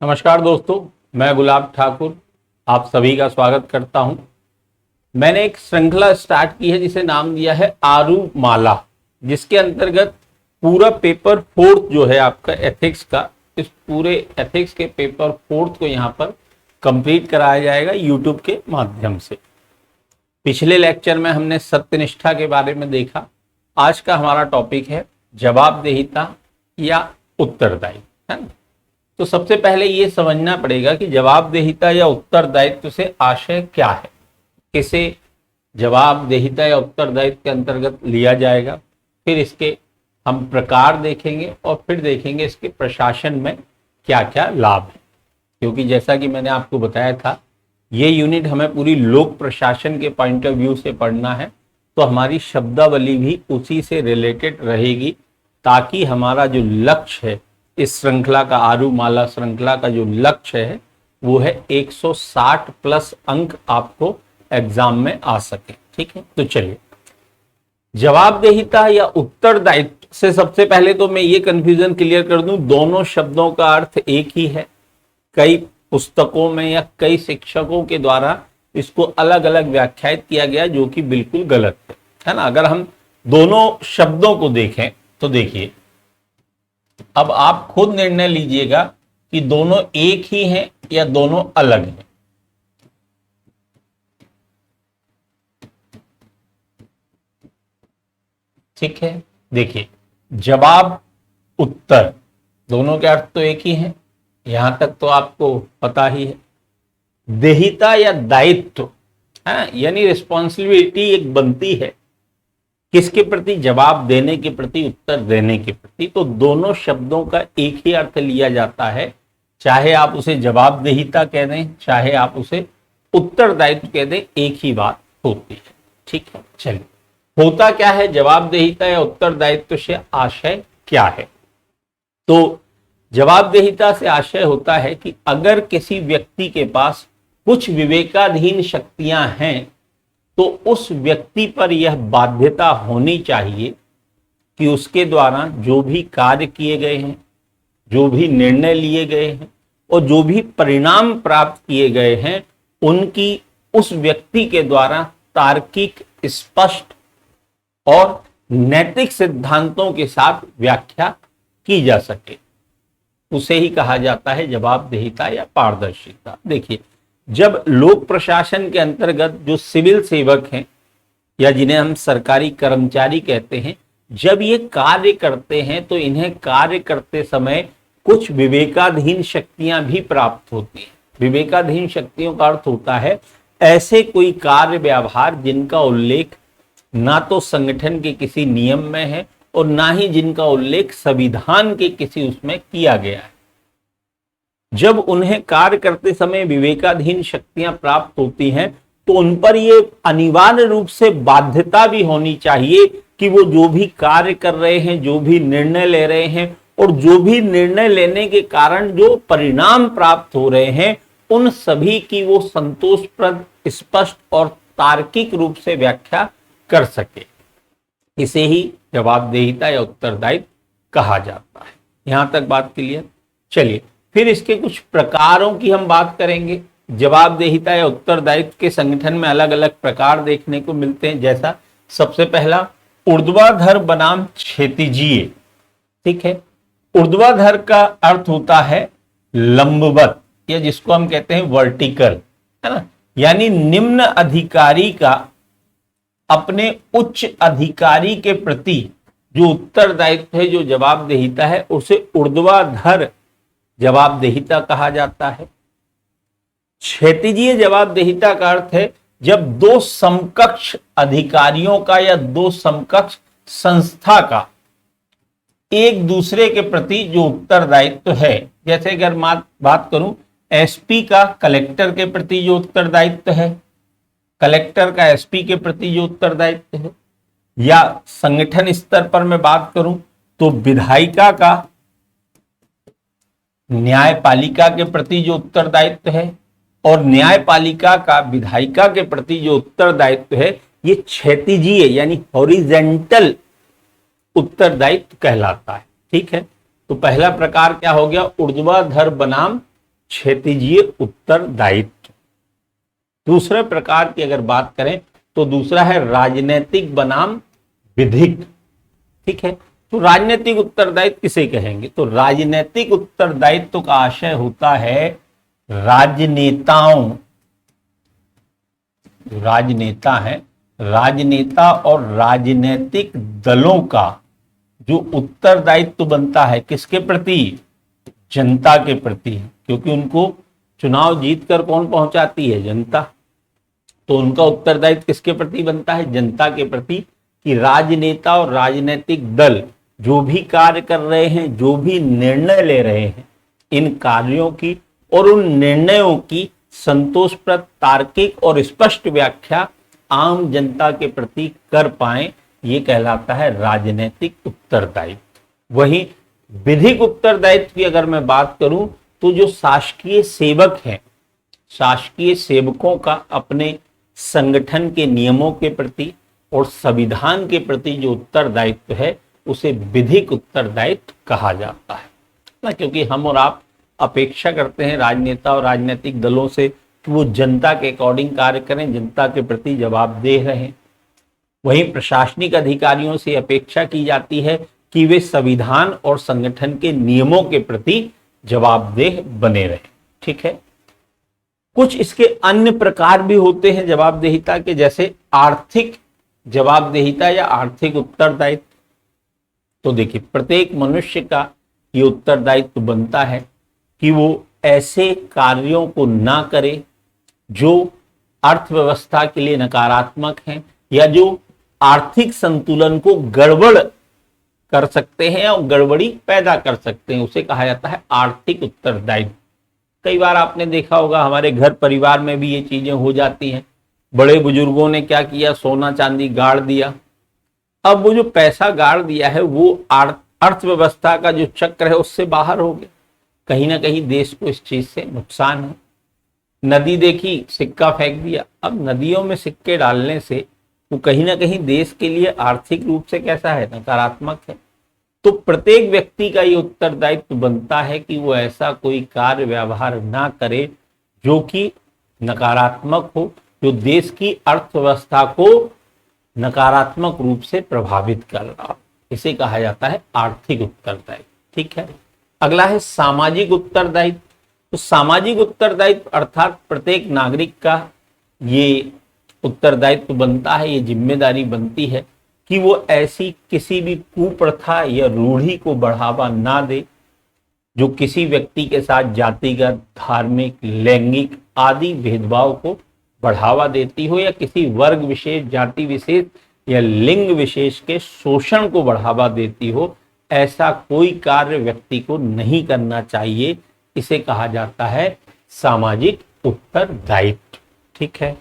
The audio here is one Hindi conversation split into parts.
नमस्कार दोस्तों, मैं गुलाब ठाकुर आप सभी का स्वागत करता हूं। मैंने एक श्रृंखला स्टार्ट की है जिसे नाम दिया है आरू माला, जिसके अंतर्गत पूरा पेपर फोर्थ जो है आपका एथिक्स का, इस पूरे एथिक्स के पेपर फोर्थ को यहां पर कंप्लीट कराया जाएगा यूट्यूब के माध्यम से। पिछले लेक्चर में हमने सत्यनिष्ठा के बारे में देखा। आज का हमारा टॉपिक है जवाबदेहिता या उत्तरदायित्व, है ना। तो सबसे पहले ये समझना पड़ेगा कि जवाबदेहिता या उत्तरदायित्व से आशय क्या है, किसे जवाबदेहिता या उत्तरदायित्व के अंतर्गत लिया जाएगा। फिर इसके हम प्रकार देखेंगे और फिर देखेंगे इसके प्रशासन में क्या क्या लाभ है। क्योंकि जैसा कि मैंने आपको बताया था, ये यूनिट हमें पूरी लोक प्रशासन के पॉइंट ऑफ व्यू से पढ़ना है, तो हमारी शब्दावली भी उसी से रिलेटेड रहेगी, ताकि हमारा जो लक्ष्य है इस श्रृंखला का, आरूमाला श्रृंखला का जो लक्ष्य है वो है 160 प्लस अंक आपको एग्जाम में आ सके। ठीक है, तो चलिए, जवाबदेहिता या उत्तरदायित्व से सबसे पहले तो मैं ये कंफ्यूजन क्लियर कर दूं, दोनों शब्दों का अर्थ एक ही है। कई पुस्तकों में या कई शिक्षकों के द्वारा इसको अलग अलग व्याख्यायित किया गया, जो कि बिल्कुल गलत है ना। अगर हम दोनों शब्दों को देखें तो देखिए, अब आप खुद निर्णय लीजिएगा कि दोनों एक ही हैं या दोनों अलग हैं। ठीक है, देखिए, जवाब उत्तर दोनों के अर्थ तो एक ही हैं, यहां तक तो आपको पता ही है। देहिता या दायित्व है, यानी रिस्पॉन्सिबिलिटी एक बनती है किसके प्रति, जवाब देने के प्रति, उत्तर देने के प्रति। तो दोनों शब्दों का एक ही अर्थ लिया जाता है, चाहे आप उसे जवाबदेहिता कह दें, चाहे आप उसे उत्तरदायित्व कह दें, एक ही बात होती है। ठीक है, चलिए, होता क्या है जवाबदेहिता या उत्तरदायित्व से आशय क्या है। तो जवाबदेहिता से आशय होता है कि अगर किसी व्यक्ति के पास कुछ विवेकाधीन शक्तियां हैं, तो उस व्यक्ति पर यह बाध्यता होनी चाहिए कि उसके द्वारा जो भी कार्य किए गए हैं, जो भी निर्णय लिए गए हैं और जो भी परिणाम प्राप्त किए गए हैं, उनकी उस व्यक्ति के द्वारा तार्किक, स्पष्ट और नैतिक सिद्धांतों के साथ व्याख्या की जा सके। उसे ही कहा जाता है जवाबदेहिता या पारदर्शिता। देखिए, जब लोक प्रशासन के अंतर्गत जो सिविल सेवक हैं या जिन्हें हम सरकारी कर्मचारी कहते हैं, जब ये कार्य करते हैं तो इन्हें कार्य करते समय कुछ विवेकाधीन शक्तियां भी प्राप्त होती हैं। विवेकाधीन शक्तियों का अर्थ होता है ऐसे कोई कार्य व्यवहार जिनका उल्लेख ना तो संगठन के किसी नियम में है और ना ही जिनका उल्लेख संविधान के किसी उसमें किया गया है। जब उन्हें कार्य करते समय विवेकाधीन शक्तियां प्राप्त होती हैं, तो उन पर ये अनिवार्य रूप से बाध्यता भी होनी चाहिए कि वो जो भी कार्य कर रहे हैं, जो भी निर्णय ले रहे हैं और जो भी निर्णय लेने के कारण जो परिणाम प्राप्त हो रहे हैं, उन सभी की वो संतोषप्रद, स्पष्ट और तार्किक रूप से व्याख्या कर सके। इसे ही जवाबदेहिता या उत्तरदायित्व कहा जाता है। यहां तक बात क्लियर। चलिए, फिर इसके कुछ प्रकारों की हम बात करेंगे। जवाबदेहिता या उत्तरदायित्व के संगठन में अलग अलग प्रकार देखने को मिलते हैं। जैसा सबसे पहला, ऊर्ध्वाधर बनाम क्षैतिजीय। ठीक है, ऊर्ध्वाधर का अर्थ होता है लंबवत, या जिसको हम कहते हैं वर्टिकल, है ना। यानी निम्न अधिकारी का अपने उच्च अधिकारी के प्रति जो उत्तरदायित्व है, जो जवाबदेहिता है, उसे ऊर्ध्वाधर जवाबदेहिता कहा जाता है। क्षैतिजीय जवाबदेहिता का अर्थ है जब दो समकक्ष अधिकारियों का या दो समकक्ष संस्था का एक दूसरे के प्रति जो उत्तरदायित्व है। जैसे अगर बात करूं एसपी का कलेक्टर के प्रति जो उत्तरदायित्व है, कलेक्टर का एसपी के प्रति जो उत्तरदायित्व है, या संगठन स्तर पर मैं बात करूं तो विधायिका का न्यायपालिका के प्रति जो उत्तरदायित्व है और न्यायपालिका का विधायिका के प्रति जो उत्तरदायित्व है, ये क्षैतिजीय यानी हॉरिजेंटल उत्तरदायित्व कहलाता है। ठीक है, तो पहला प्रकार क्या हो गया, ऊर्ध्वाधर बनाम क्षैतिजीय उत्तरदायित्व। दूसरे प्रकार की अगर बात करें तो दूसरा है राजनीतिक बनाम विधिक। ठीक है, तो राजनीतिक उत्तरदायित्व किसे कहेंगे? तो राजनीतिक उत्तरदायित्व का आशय होता है राजनेताओं, राजनेता है, राजनेता और राजनीतिक दलों का जो उत्तरदायित्व बनता है किसके प्रति? जनता के प्रति, क्योंकि उनको चुनाव जीतकर कौन पहुंचाती है? जनता। तो उनका उत्तरदायित्व किसके प्रति बनता है? जनता के प्रति, कि राजनेता और राजनीतिक दल जो भी कार्य कर रहे हैं, जो भी निर्णय ले रहे हैं, इन कार्यों की और उन निर्णयों की संतोषप्रद, तार्किक और स्पष्ट व्याख्या आम जनता के प्रति कर पाए, ये कहलाता है राजनीतिक उत्तरदायित्व। वहीं विधिक उत्तरदायित्व की अगर मैं बात करूं तो जो शासकीय सेवक हैं, शासकीय सेवकों का अपने संगठन के नियमों के प्रति और संविधान के प्रति जो उत्तरदायित्व है उसे विधिक उत्तरदायित्व कहा जाता है ना, क्योंकि हम और आप अपेक्षा करते हैं राजनेता और राजनीतिक दलों से कि वो जनता के अकॉर्डिंग कार्य करें, जनता के प्रति जवाबदेह रहें। वहीं प्रशासनिक अधिकारियों से अपेक्षा की जाती है कि वे संविधान और संगठन के नियमों के प्रति जवाबदेह बने रहें। ठीक है, कुछ इसके अन्य प्रकार भी होते हैं जवाबदेहिता के, जैसे आर्थिक जवाबदेहिता या आर्थिक उत्तरदायित्व। तो देखिए, प्रत्येक मनुष्य का ये उत्तरदायित्व बनता है कि वो ऐसे कार्यों को ना करे जो अर्थव्यवस्था के लिए नकारात्मक हैं या जो आर्थिक संतुलन को गड़बड़ कर सकते हैं और गड़बड़ी पैदा कर सकते हैं, उसे कहा जाता है आर्थिक उत्तरदायित्व। कई बार आपने देखा होगा हमारे घर परिवार में भी ये चीजें हो जाती हैं। बड़े बुजुर्गों ने क्या किया? सोना चांदी गाड़ दिया। अब वो जो पैसा गाड़ दिया है वो अर्थव्यवस्था का जो चक्र है उससे बाहर हो गया। कहीं ना कहीं देश को इस चीज से नुकसान है। नदी देखी, सिक्का फेंक दिया। अब नदियों में सिक्के डालने से वो कहीं ना कहीं देश के लिए आर्थिक रूप से कैसा है? नकारात्मक है। तो प्रत्येक व्यक्ति का ये उत्तरदायित्व बनता है कि वो ऐसा कोई कार्य व्यवहार ना करे जो कि नकारात्मक हो, जो देश की अर्थव्यवस्था को नकारात्मक रूप से प्रभावित कर रहा हो। इसे कहा जाता है आर्थिक उत्तरदायित्व। ठीक है, अगला है सामाजिक उत्तरदायित्व। तो सामाजिक उत्तरदायित्व अर्थात प्रत्येक नागरिक का ये उत्तरदायित्व बनता है, ये जिम्मेदारी बनती है कि वो ऐसी किसी भी कुप्रथा या रूढ़ी को बढ़ावा ना दे जो किसी व्यक्ति के साथ जातिगत, धार्मिक, लैंगिक आदि भेदभाव को बढ़ावा देती हो या किसी वर्ग विशेष, जाति विशेष या लिंग विशेष के शोषण को बढ़ावा देती हो। ऐसा कोई कार्य व्यक्ति को नहीं करना चाहिए। इसे कहा जाता है सामाजिक उत्तरदायित्व। ठीक है,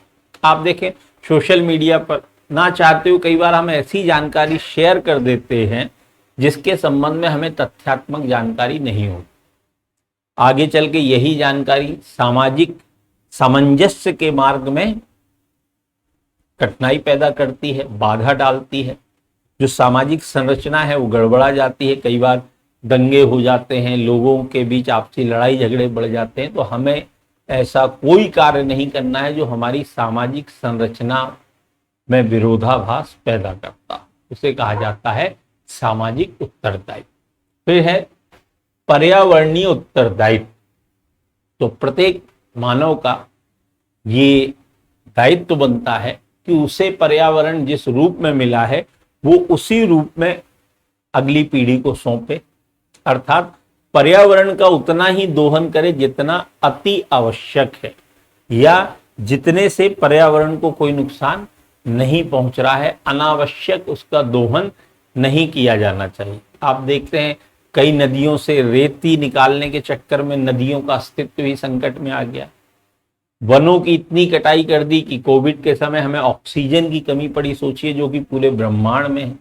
आप देखें सोशल मीडिया पर ना चाहते हुए कई बार हम ऐसी जानकारी शेयर कर देते हैं जिसके संबंध में हमें तथ्यात्मक जानकारी नहीं होती। आगे चल के यही जानकारी सामाजिक सामंजस्य के मार्ग में कठिनाई पैदा करती है, बाधा डालती है। जो सामाजिक संरचना है वो गड़बड़ा जाती है। कई बार दंगे हो जाते हैं, लोगों के बीच आपसी लड़ाई झगड़े बढ़ जाते हैं। तो हमें ऐसा कोई कार्य नहीं करना है जो हमारी सामाजिक संरचना में विरोधाभास पैदा करता। उसे कहा जाता है सामाजिक उत्तरदायित्व। फिर है पर्यावरणीय उत्तरदायित्व। तो प्रत्येक मानव का ये दायित्व बनता है कि उसे पर्यावरण जिस रूप में मिला है वो उसी रूप में अगली पीढ़ी को सौंपे, अर्थात पर्यावरण का उतना ही दोहन करे जितना अति आवश्यक है या जितने से पर्यावरण को कोई नुकसान नहीं पहुंच रहा है। अनावश्यक उसका दोहन नहीं किया जाना चाहिए। आप देखते हैं कई नदियों से रेती निकालने के चक्कर में नदियों का अस्तित्व ही संकट में आ गया। वनों की इतनी कटाई कर दी कि कोविड के समय हमें ऑक्सीजन की कमी पड़ी। सोचिए, जो कि पूरे ब्रह्मांड में है,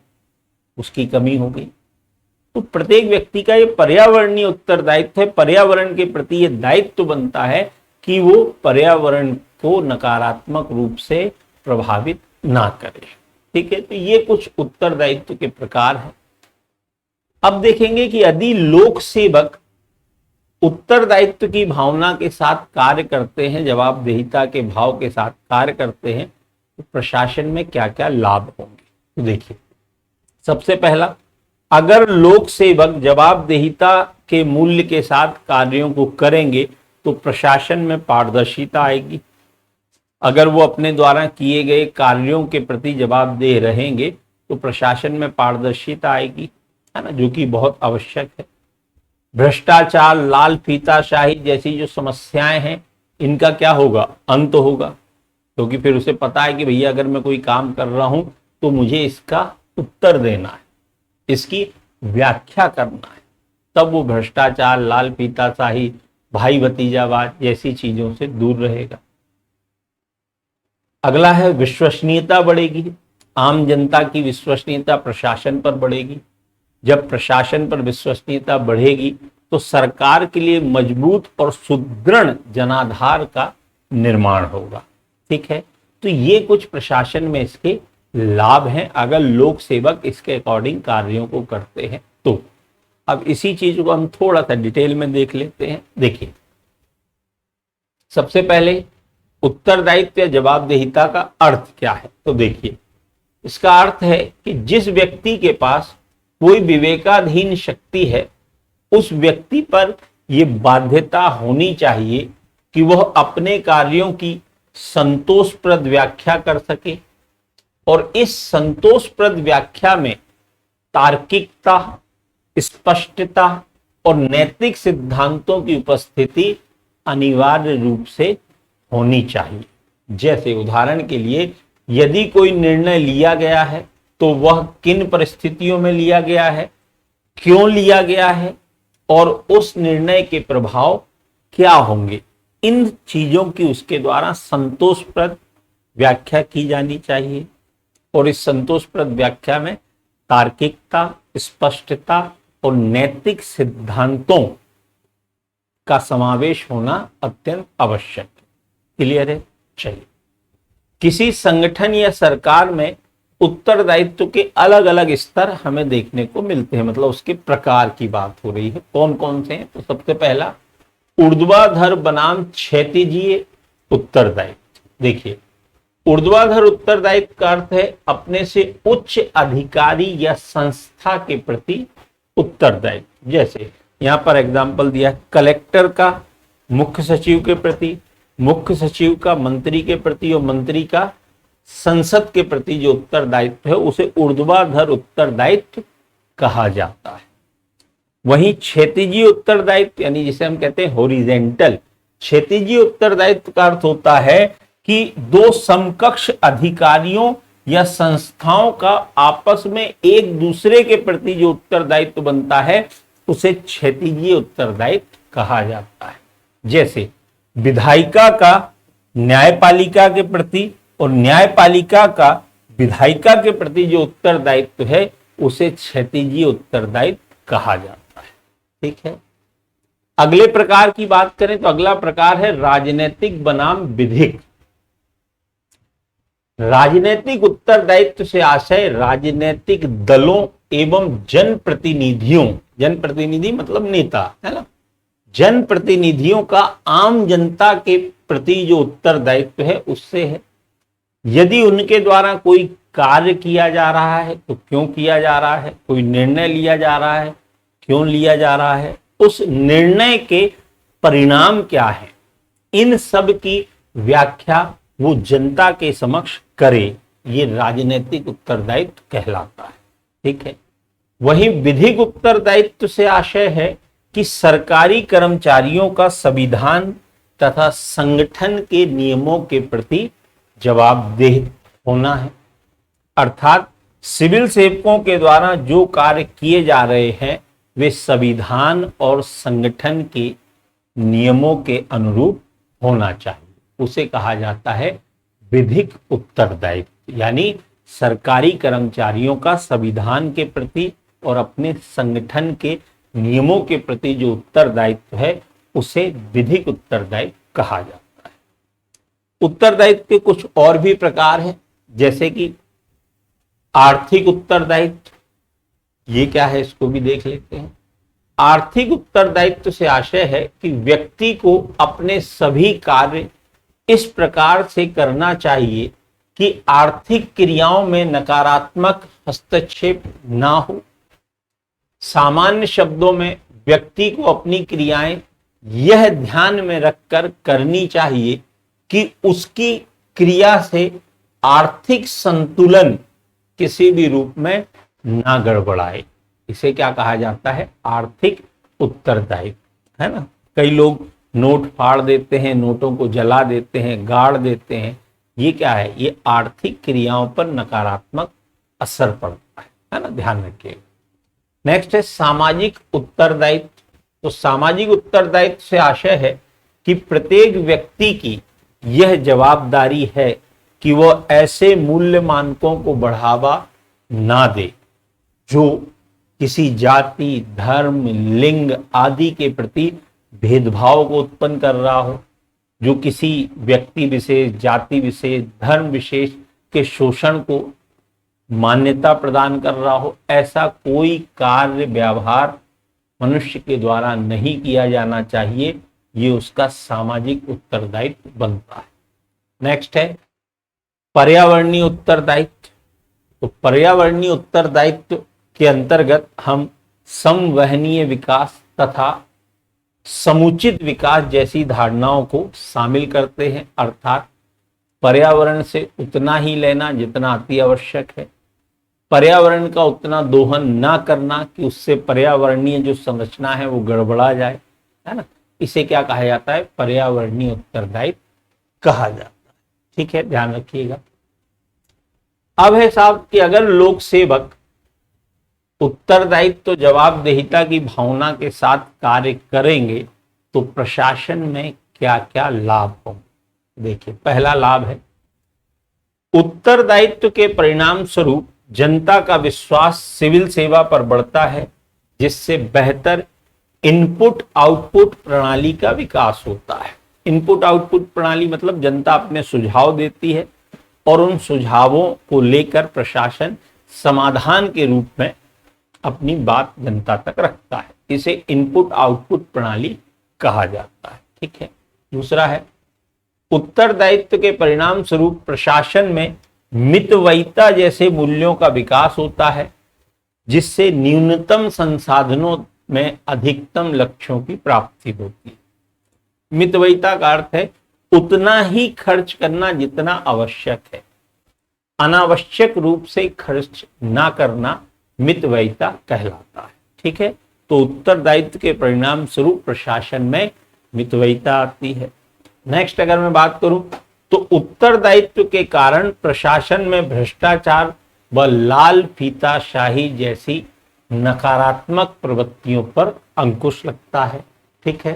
उसकी कमी हो गई। तो प्रत्येक व्यक्ति का ये पर्यावरणीय उत्तरदायित्व है। पर्यावरण के प्रति ये दायित्व बनता है कि वो पर्यावरण को नकारात्मक रूप से प्रभावित ना करे। ठीक है, तो ये कुछ उत्तरदायित्व के प्रकार हैं। अब देखेंगे कि यदि लोक सेवक उत्तरदायित्व की भावना के साथ कार्य करते हैं, जवाबदेहिता के भाव के साथ कार्य करते हैं, तो प्रशासन में क्या क्या लाभ होंगे। तो देखिए, सबसे पहला, अगर लोक सेवक जवाबदेहिता के मूल्य के साथ कार्यों को करेंगे तो प्रशासन में पारदर्शिता आएगी। अगर वो अपने द्वारा किए गए कार्यों के प्रति जवाबदेह रहेंगे तो प्रशासन में पारदर्शिता आएगी, है ना, जो कि बहुत आवश्यक है। भ्रष्टाचार, लाल फीताशाही जैसी जो समस्याएं हैं, इनका क्या होगा, अंत होगा, क्योंकि फिर उसे पता है कि भैया अगर मैं कोई काम कर रहा हूं तो मुझे इसका उत्तर देना है, इसकी व्याख्या करना है, तब वो भ्रष्टाचार, लाल फीताशाही, भाई भतीजावाद जैसी चीजों से दूर रहेगा। अगला है विश्वसनीयता बढ़ेगी। आम जनता की विश्वसनीयता प्रशासन पर बढ़ेगी। जब प्रशासन पर विश्वसनीयता बढ़ेगी तो सरकार के लिए मजबूत और सुदृढ़ जनाधार का निर्माण होगा। ठीक है, तो ये कुछ प्रशासन में इसके लाभ हैं अगर लोक सेवक इसके अकॉर्डिंग कार्यों को करते हैं तो। अब इसी चीज को हम थोड़ा सा डिटेल में देख लेते हैं। देखिए, सबसे पहले उत्तरदायित्व या जवाबदेहिता का अर्थ क्या है। तो देखिए, इसका अर्थ है कि जिस व्यक्ति के पास कोई विवेकाधीन शक्ति है, उस व्यक्ति पर यह बाध्यता होनी चाहिए कि वह अपने कार्यों की संतोषप्रद व्याख्या कर सके, और इस संतोषप्रद व्याख्या में तार्किकता, स्पष्टता और नैतिक सिद्धांतों की उपस्थिति अनिवार्य रूप से होनी चाहिए। जैसे उदाहरण के लिए, यदि कोई निर्णय लिया गया है तो वह किन परिस्थितियों में लिया गया है, क्यों लिया गया है, और उस निर्णय के प्रभाव क्या होंगे, इन चीजों की उसके द्वारा संतोषप्रद व्याख्या की जानी चाहिए। और इस संतोषप्रद व्याख्या में तार्किकता, स्पष्टता और नैतिक सिद्धांतों का समावेश होना अत्यंत आवश्यक है। क्लियर है? चलिए, किसी संगठन या सरकार में उत्तरदायित्व के अलग अलग स्तर हमें देखने को मिलते हैं, मतलब उसके प्रकार की बात हो रही है। कौन कौन से हैं? तो सबसे पहला, ऊर्ध्वाधर बनाम क्षैतिजीय उत्तरदायित्व। देखिए, ऊर्ध्वाधर उत्तरदायित्व का अर्थ है अपने से उच्च अधिकारी या संस्था के प्रति उत्तरदायित्व। जैसे यहां पर एग्जाम्पल दिया, कलेक्टर का मुख्य सचिव के प्रति, मुख्य सचिव का मंत्री के प्रति, और मंत्री का संसद के प्रति जो उत्तरदायित्व है उसे ऊर्ध्वाधर उत्तरदायित्व कहा जाता है। वहीं क्षैतिजीय उत्तरदायित्व, यानी जिसे हम कहते हैं हॉरिजेंटल, क्षैतिजीय उत्तरदायित्व का अर्थ होता है कि दो समकक्ष अधिकारियों या संस्थाओं का आपस में एक दूसरे के प्रति जो उत्तरदायित्व बनता है उसे क्षैतिजीय उत्तरदायित्व कहा जाता है। जैसे विधायिका का न्यायपालिका के प्रति और न्यायपालिका का विधायिका के प्रति जो उत्तरदायित्व है उसे क्षैतिजीय उत्तरदायित्व कहा जाता है। ठीक है, अगले प्रकार की बात करें तो अगला प्रकार है राजनीतिक बनाम विधिक। राजनीतिक उत्तरदायित्व से आशय राजनीतिक दलों एवं जनप्रतिनिधियों, जनप्रतिनिधि मतलब नेता, है ना, जनप्रतिनिधियों का आम जनता के प्रति जो उत्तरदायित्व है उससे है। यदि उनके द्वारा कोई कार्य किया जा रहा है तो क्यों किया जा रहा है, कोई निर्णय लिया जा रहा है क्यों लिया जा रहा है, उस निर्णय के परिणाम क्या है, इन सब की व्याख्या वो जनता के समक्ष करे, ये राजनीतिक उत्तरदायित्व कहलाता है। ठीक है, वही विधिक उत्तरदायित्व से आशय है कि सरकारी कर्मचारियों का संविधान तथा संगठन के नियमों के प्रति जवाबदेह होना है। अर्थात सिविल सेवकों के द्वारा जो कार्य किए जा रहे हैं वे संविधान और संगठन के नियमों के अनुरूप होना चाहिए, उसे कहा जाता है विधिक उत्तरदायित्व। यानी सरकारी कर्मचारियों का संविधान के प्रति और अपने संगठन के नियमों के प्रति जो उत्तरदायित्व है उसे विधिक उत्तरदायित्व कहा जाता है। उत्तरदायित्व के कुछ और भी प्रकार हैं, जैसे कि आर्थिक उत्तरदायित्व। ये क्या है इसको भी देख लेते हैं। आर्थिक उत्तरदायित्व से आशय है कि व्यक्ति को अपने सभी कार्य इस प्रकार से करना चाहिए कि आर्थिक क्रियाओं में नकारात्मक हस्तक्षेप ना हो। सामान्य शब्दों में व्यक्ति को अपनी क्रियाएं यह ध्यान में रखकर करनी चाहिए कि उसकी क्रिया से आर्थिक संतुलन किसी भी रूप में ना गड़बड़ाए। इसे क्या कहा जाता है? आर्थिक उत्तरदायित्व, है ना। कई लोग नोट फाड़ देते हैं, नोटों को जला देते हैं, गाड़ देते हैं। ये क्या है? ये आर्थिक क्रियाओं पर नकारात्मक असर पड़ता है ना, ध्यान रखिएगा। नेक्स्ट है सामाजिक उत्तरदायित्व। तो सामाजिक उत्तरदायित्व से आशय है कि प्रत्येक व्यक्ति की यह जवाबदारी है कि वह ऐसे मूल्य मानकों को बढ़ावा ना दे जो किसी जाति, धर्म, लिंग आदि के प्रति भेदभाव को उत्पन्न कर रहा हो, जो किसी व्यक्ति विशेष, जाति विशेष, धर्म विशेष के शोषण को मान्यता प्रदान कर रहा हो। ऐसा कोई कार्य व्यवहार मनुष्य के द्वारा नहीं किया जाना चाहिए। ये उसका सामाजिक उत्तरदायित्व बनता है। नेक्स्ट है पर्यावरणीय उत्तरदायित्व। तो पर्यावरणीय उत्तरदायित्व के अंतर्गत हम संवहनीय विकास तथा समुचित विकास जैसी धारणाओं को शामिल करते हैं, अर्थात पर्यावरण से उतना ही लेना जितना अति आवश्यक है, पर्यावरण का उतना दोहन ना करना कि उससे पर्यावरणीय जो संरचना है वो गड़बड़ा जाए, है ना। इसे क्या कहा जाता है? पर्यावरणीय उत्तरदायित्व कहा जाता है। ठीक है, ध्यान रखिएगा। अब है साहब कि अगर लोक सेवक उत्तरदायित्व तो जवाबदेहिता की भावना के साथ कार्य करेंगे तो प्रशासन में क्या क्या लाभ होंगे। देखिए, पहला लाभ है उत्तरदायित्व के परिणाम स्वरूप जनता का विश्वास सिविल सेवा पर बढ़ता है, जिससे बेहतर इनपुट आउटपुट प्रणाली का विकास होता है। इनपुट आउटपुट प्रणाली मतलब जनता अपने सुझाव देती है और उन सुझावों को लेकर प्रशासन समाधान के रूप में अपनी बात जनता तक रखता है। इसे इनपुट आउटपुट प्रणाली कहा जाता है। ठीक है। दूसरा है उत्तरदायित्व के परिणाम स्वरूप प्रशासन में मितव्ययिता जैसे मूल्यों का विकास होता है, जिससे न्यूनतम संसाधनों में अधिकतम लक्ष्यों की प्राप्ति होती है। मितव्ययिता का अर्थ है उतना ही खर्च करना जितना आवश्यक है, अनावश्यक रूप से खर्च ना करना मितव्ययिता कहलाता है। ठीक है। तो उत्तरदायित्व के परिणाम स्वरूप प्रशासन में मितव्ययिता आती है। नेक्स्ट अगर मैं बात करूं तो उत्तरदायित्व के कारण प्रशासन में भ्रष्टाचार व लाल फीताशाही जैसी नकारात्मक प्रवृत्तियों पर अंकुश लगता है। ठीक है।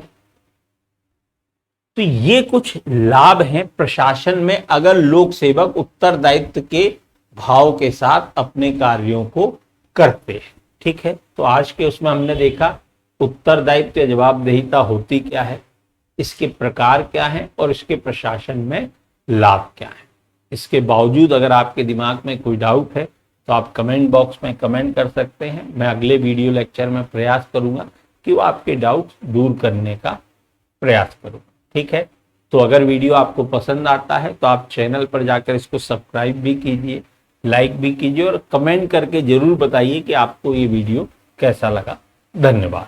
तो ये कुछ लाभ हैं प्रशासन में अगर लोक सेवक उत्तरदायित्व के भाव के साथ अपने कार्यों को करते हैं। ठीक है। तो आज के उसमें हमने देखा उत्तरदायित्व या जवाबदेहिता होती क्या है, इसके प्रकार क्या हैं और इसके प्रशासन में लाभ क्या है। इसके बावजूद अगर आपके दिमाग में कोई डाउट है तो आप कमेंट बॉक्स में कमेंट कर सकते हैं। मैं अगले वीडियो लेक्चर में प्रयास करूंगा कि वो आपके डाउट दूर करने का प्रयास करूंगा। ठीक है। तो अगर वीडियो आपको पसंद आता है तो आप चैनल पर जाकर इसको सब्सक्राइब भी कीजिए, लाइक भी कीजिए और कमेंट करके जरूर बताइए कि आपको ये वीडियो कैसा लगा। धन्यवाद।